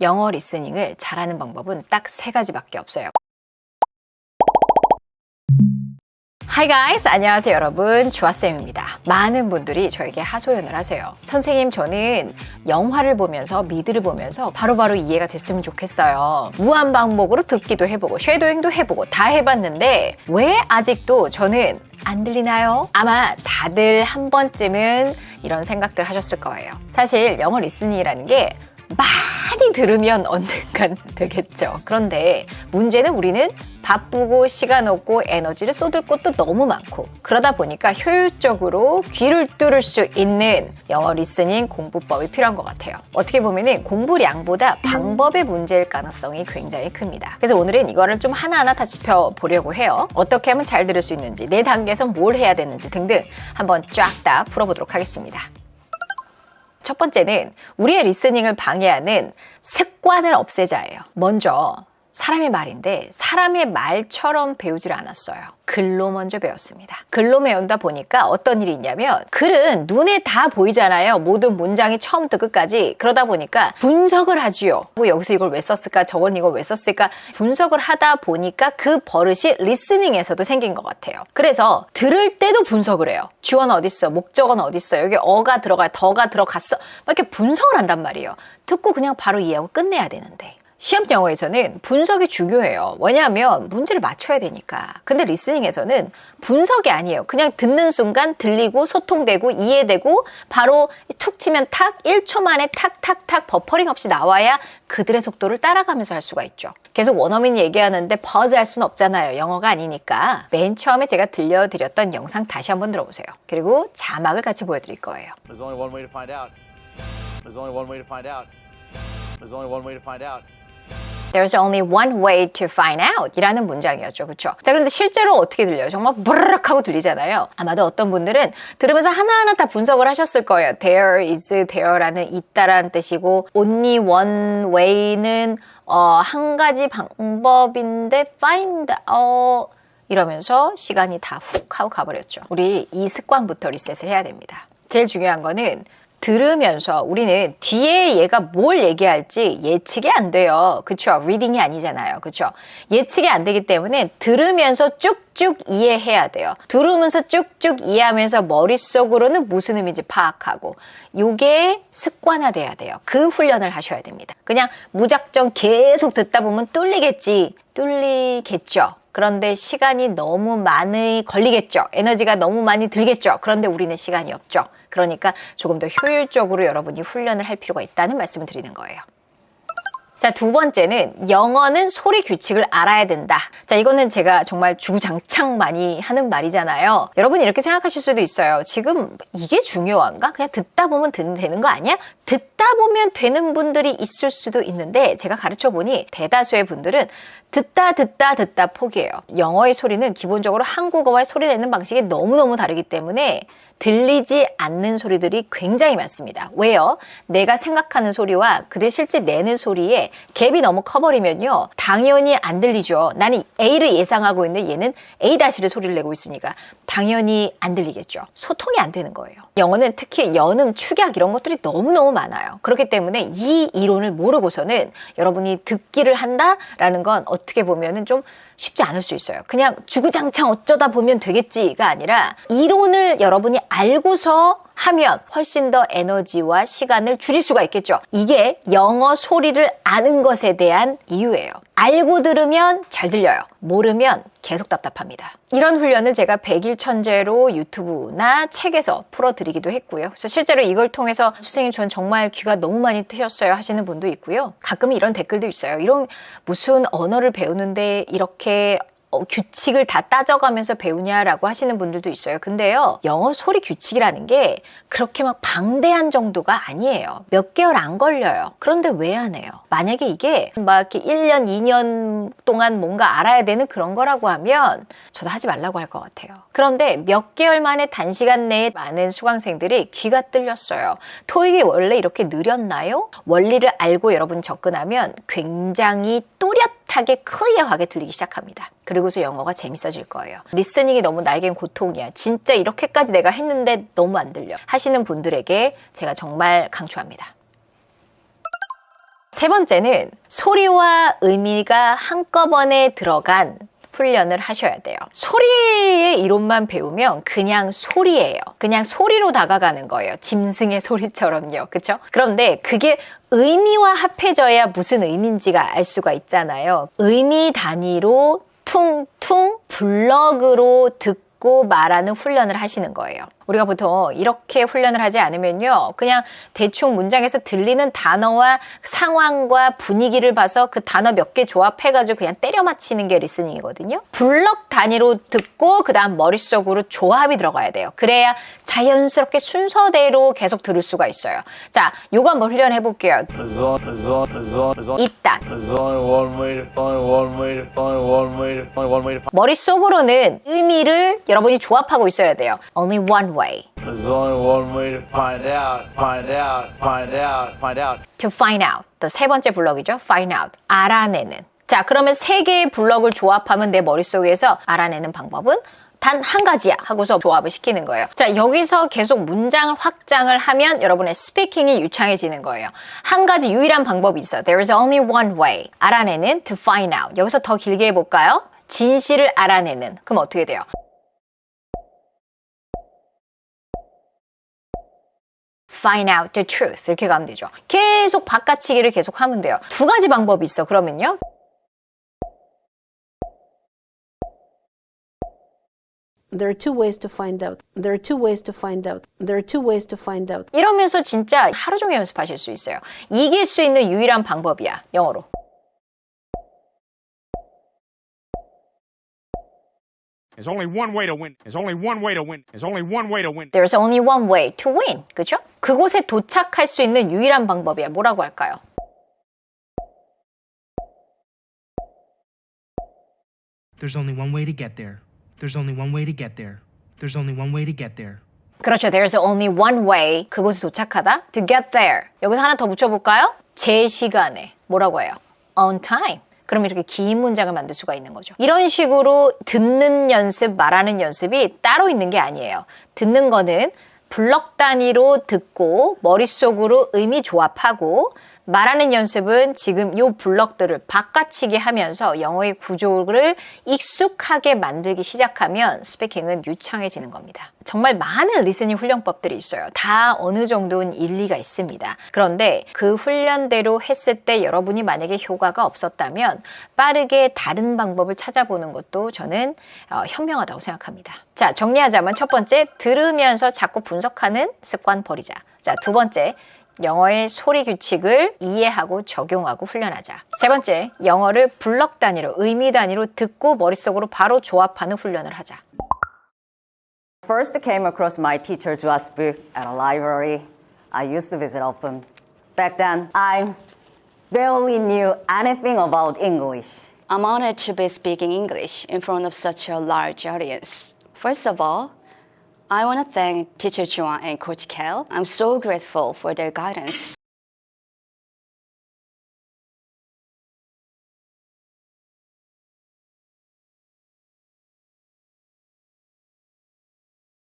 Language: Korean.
영어 리스닝을 잘하는 방법은 딱 3가지밖에 없어요. Hi guys! 안녕하세요 여러분, 주아쌤입니다. 많은 분들이 저에게 하소연을 하세요. 선생님, 저는 영화를 보면서 미드를 보면서 바로바로 이해가 됐으면 좋겠어요. 무한 반복으로 듣기도 해보고 쉐도잉도 해보고 다 해봤는데 왜 아직도 저는 안 들리나요? 아마 다들 한 번쯤은 이런 생각들 하셨을 거예요. 사실 영어 리스닝이라는 게 많이 들으면 언젠간 되겠죠. 그런데 문제는 우리는 바쁘고 시간 없고 에너지를 쏟을 것도 너무 많고, 그러다 보니까 효율적으로 귀를 뚫을 수 있는 영어 리스닝 공부법이 필요한 것 같아요. 어떻게 보면 공부량보다 방법의 문제일 가능성이 굉장히 큽니다. 그래서 오늘은 이거를 좀 하나하나 다 짚어보려고 해요. 어떻게 하면 잘 들을 수 있는지, 내 단계에서 뭘 해야 되는지 등등 한번 쫙 다 풀어보도록 하겠습니다. 첫 번째는 우리의 리스닝을 방해하는 습관을 없애자예요. 먼저 사람의 말인데 사람의 말처럼 배우질 않았어요. 글로 먼저 배웠습니다. 글로 배운다 보니까 어떤 일이 있냐면, 글은 눈에 다 보이잖아요. 모든 문장이 처음부터 끝까지. 그러다 보니까 분석을 하지요. 뭐 여기서 이걸 왜 썼을까? 저건 이걸 왜 썼을까? 분석을 하다 보니까 그 버릇이 리스닝에서도 생긴 것 같아요. 그래서 들을 때도 분석을 해요. 주어는 어딨어? 목적어는 어딨어? 여기 어가 들어가, 더가 들어갔어? 막 이렇게 분석을 한단 말이에요. 듣고 그냥 바로 이해하고 끝내야 되는데. 시험 영어에서는 분석이 중요해요. 왜냐하면 문제를 맞춰야 되니까. 근데 리스닝에서는 분석이 아니에요. 그냥 듣는 순간 들리고 소통되고 이해되고 바로 툭 치면 탁, 1초 만에 탁탁탁 버퍼링 없이 나와야 그들의 속도를 따라가면서 할 수가 있죠. 계속 원어민 얘기하는데 퍼즈 할 수는 없잖아요. 영어가 아니니까. 맨 처음에 제가 들려드렸던 영상 다시 한번 들어보세요. 그리고 자막을 같이 보여드릴 거예요. There's only one way to find out. There's only one way to find out. There's only one way to find out. There's only one way to find out 이라는 문장이었죠. 그렇죠? 자, 그런데 실제로 어떻게 들려요? 정말 브르륵 하고 들리잖아요. 아마도 어떤 분들은 들으면서 하나하나 다 분석을 하셨을 거예요. There is there라는 있다라는 뜻이고, only one way는 한 가지 방법인데 find 이러면서 시간이 다 훅 하고 가버렸죠. 우리 이 습관부터 리셋을 해야 됩니다. 제일 중요한 거는 들으면서 우리는 뒤에 얘가 뭘 얘기할지 예측이 안 돼요. 그쵸? 리딩이 아니잖아요. 그쵸? 예측이 안 되기 때문에 들으면서 쭉쭉 이해해야 돼요. 들으면서 쭉쭉 이해하면서 머릿속으로는 무슨 의미인지 파악하고, 요게 습관화돼야 돼요. 그 훈련을 하셔야 됩니다. 그냥 무작정 계속 듣다 보면 뚫리겠죠. 그런데 시간이 너무 많이 걸리겠죠. 에너지가 너무 많이 들겠죠. 그런데 우리는 시간이 없죠. 그러니까 조금 더 효율적으로 여러분이 훈련을 할 필요가 있다는 말씀을 드리는 거예요. 자, 두 번째는 영어는 소리 규칙을 알아야 된다. 자, 이거는 제가 정말 주구장창 많이 하는 말이잖아요. 여러분이 이렇게 생각하실 수도 있어요. 지금 이게 중요한가? 그냥 듣다 보면 되는 거 아니야? 듣다 보면 되는 분들이 있을 수도 있는데, 제가 가르쳐 보니 대다수의 분들은 듣다 포기해요. 영어의 소리는 기본적으로 한국어와의 소리 내는 방식이 너무너무 다르기 때문에 들리지 않는 소리들이 굉장히 많습니다. 왜요? 내가 생각하는 소리와 그들 실제 내는 소리에 갭이 너무 커버리면요, 당연히 안 들리죠. 나는 A를 예상하고 있는데 얘는 A-를 소리를 내고 있으니까 당연히 안 들리겠죠. 소통이 안 되는 거예요. 영어는 특히 연음, 축약 이런 것들이 너무너무 많아요. 그렇기 때문에 이 이론을 모르고서는 여러분이 듣기를 한다라는 건 어떻게 보면은 좀 쉽지 않을 수 있어요. 그냥 주구장창 어쩌다 보면 되겠지가 아니라, 이론을 여러분이 알고서 하면 훨씬 더 에너지와 시간을 줄일 수가 있겠죠. 이게 영어 소리를 아는 것에 대한 이유예요. 알고 들으면 잘 들려요. 모르면 계속 답답합니다. 이런 훈련을 제가 100일 천재로 유튜브나 책에서 풀어드리기도 했고요. 그래서 실제로 이걸 통해서 선생님, 전 정말 귀가 너무 많이 트셨어요 하시는 분도 있고요. 가끔 이런 댓글도 있어요. 이런 무슨 언어를 배우는데 이렇게 규칙을 다 따져가면서 배우냐라고 하시는 분들도 있어요. 근데요, 영어 소리 규칙이라는 게 그렇게 막 방대한 정도가 아니에요. 몇 개월 안 걸려요. 그런데 왜 안 해요? 만약에 이게 막 이렇게 1년, 2년 동안 뭔가 알아야 되는 그런 거라고 하면 저도 하지 말라고 할 것 같아요. 그런데 몇 개월 만에 단시간 내에 많은 수강생들이 귀가 뚫렸어요. 토익이 원래 이렇게 느렸나요? 원리를 알고 여러분이 접근하면 굉장히 또렷하게 클리어하게 들리기 시작합니다. 그리고서 영어가 재밌어질 거예요. 리스닝이 너무 나에겐 고통이야. 진짜 이렇게까지 내가 했는데 너무 안 들려 하시는 분들에게 제가 정말 강추합니다. 세 번째는 소리와 의미가 한꺼번에 들어간 훈련을 하셔야 돼요. 소리의 이론만 배우면 그냥 소리예요. 그냥 소리로 다가가는 거예요. 짐승의 소리처럼요. 그쵸? 그런데 그게 의미와 합해져야 무슨 의미인지가 알 수가 있잖아요. 의미 단위로 퉁퉁 블럭으로 듣고 말하는 훈련을 하시는 거예요. 우리가 보통 이렇게 훈련을 하지 않으면요. 그냥 대충 문장에서 들리는 단어와 상황과 분위기를 봐서 그 단어 몇 개 조합해가지고 그냥 때려 맞히는 게 리스닝이거든요. 블럭 단위로 듣고 그 다음 머릿속으로 조합이 들어가야 돼요. 그래야 자연스럽게 순서대로 계속 들을 수가 있어요. 자, 요거 한번 훈련해 볼게요. 있다. 머릿속으로는 의미를 여러분이 조합하고 있어야 돼요. Only one way. There's only one way to find out, find out, find out, find out. To find out. 또 세 번째 블럭이죠. Find out. 알아내는. 자, 그러면 세 개의 블럭을 조합하면 내 머릿속에서 알아내는 방법은 단 한 가지야 하고서 조합을 시키는 거예요. 자, 여기서 계속 문장을 확장을 하면 여러분의 스피킹이 유창해지는 거예요. 한 가지 유일한 방법이 있어. There is only one way. 알아내는 to find out. 여기서 더 길게 해볼까요? 진실을 알아내는. 그럼 어떻게 돼요? Find out the truth. 이렇게 가면 되죠. 계속 바꿔치기를 계속 하면 돼요. 두 가지 방법이 있어. 그러면요. There are two ways to find out. There are two ways to find out. There are two ways to find out. 이러면서 진짜 하루 종일 연습하실 수 있어요. 이길 수 있는 유일한 방법이야. 영어로. There's only one way to win. There's only one way to win. There's only one way to win. There's only one way to win. 그죠? 그곳에 도착할 수 있는 유일한 방법이야. 뭐라고 할까요? There's only one way to get there. There's only one way to get there. There's only one way to get there. 그렇죠. There's only one way. 그곳에 도착하다. To get there. 여기서 하나 더 붙여볼까요? 제 시간에. 뭐라고 해요? On time. 그럼 이렇게 긴 문장을 만들 수가 있는 거죠. 이런 식으로 듣는 연습, 말하는 연습이 따로 있는 게 아니에요. 듣는 거는 블럭 단위로 듣고 머릿속으로 의미 조합하고 말하는 연습은 지금 요 블럭들을 바꿔치기 하면서 영어의 구조를 익숙하게 만들기 시작하면 스피킹은 유창해지는 겁니다. 정말 많은 리스닝 훈련법들이 있어요. 다 어느 정도는 일리가 있습니다. 그런데 그 훈련대로 했을 때 여러분이 만약에 효과가 없었다면 빠르게 다른 방법을 찾아보는 것도 저는 현명하다고 생각합니다. 자, 정리하자면 첫 번째, 들으면서 자꾸 분석하는 습관 버리자. 자, 두 번째, 영어의 소리 규칙을 이해하고 적용하고 훈련하자. 세 번째, 영어를 블럭 단위로, 의미 단위로 듣고 머릿속으로 바로 조합하는 훈련을 하자. First came across my teacher Joa's book at a library. I used to visit often. Back then, I barely knew anything about English. I'm honored to be speaking English in front of such a large audience. First of all, I want to thank Teacher Joa and Coach Kel. I'm so grateful for their guidance.